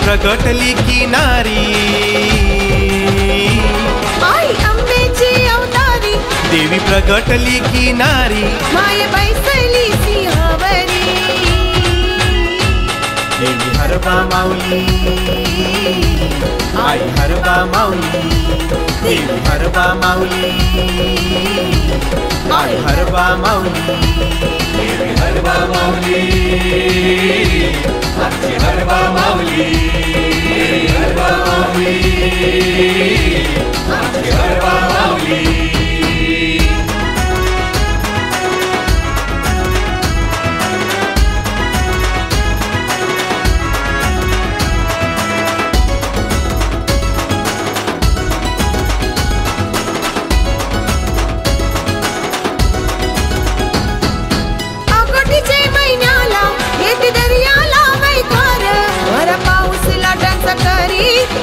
प्रगटली किनारी, आई अंबेची अवतारी, देवी प्रगटली किनारी, माय बैसली सिंहावरी, देवी हरबा माऊली, आई हरबा माऊली, देवी हरबा माऊली, आई हरबा माऊली, देवी हरबा माऊली, आमची हरबा माऊली, देवी हरबा माऊली, आमची हरबा माऊली।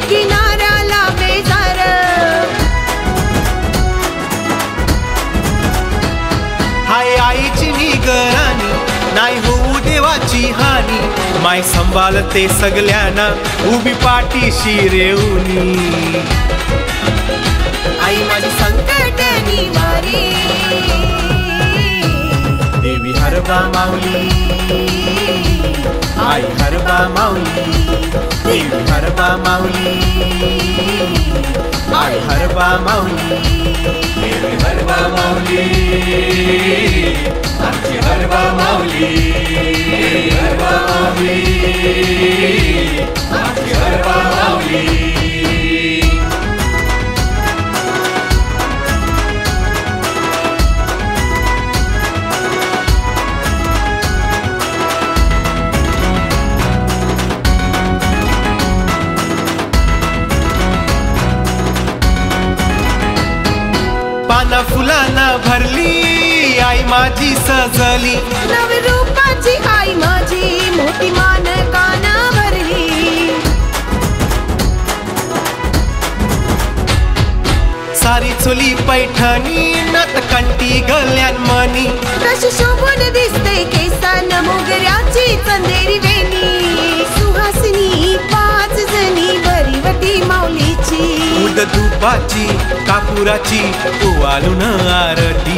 किनाऱ्याला बेजार, हाय आईची निगराणी, नाही होऊ देवाची हानी, माय संभाळते सगळ्यांना उभी पाठीशी रेवणी, आई माझी संकट निवारी, देवी हरबा माऊली, आई हरबा माऊली, देवी हरबा माऊली, आई हरबा माऊली, देवी हरबा माऊली, आमची हरबा माऊली, देवी हरबा माऊली, आमची हरबा माऊली। पाना फुलांना भरली आई माझी सजली, नवरूपाची आई माझी मोठी मान काना भरली, सारी चोली पैठणी नत कंठी गल्यान मनी, कशी शोभून दिसते केसान मोगऱ्याची चंदेरी वेणी, सुहासिनी पाच जणी भरीवटी माऊलीची, उद धुपाची कापुराची ओवाळून आरती,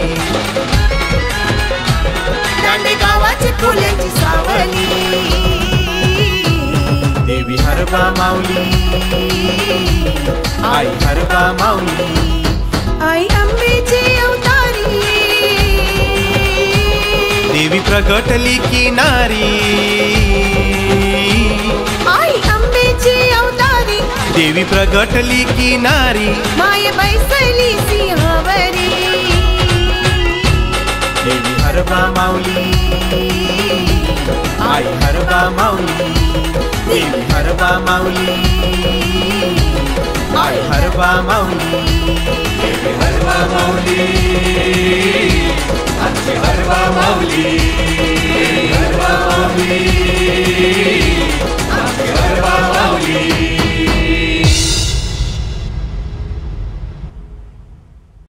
दांडे गावाची फुलांची सावली, देवी हरबा माऊली, आई हरबा माऊली, आई अंबेची अवतारी, देवी प्रगटली किनारी, आई अंबेची अवतारी, देवी प्रगटली किनारी, माय बैसली सिंहावरी, देवी हरबा माऊली, आई हरबा माऊली, देवी हरबा माऊली, आई हरबा माऊली, देवी हरबा माऊली।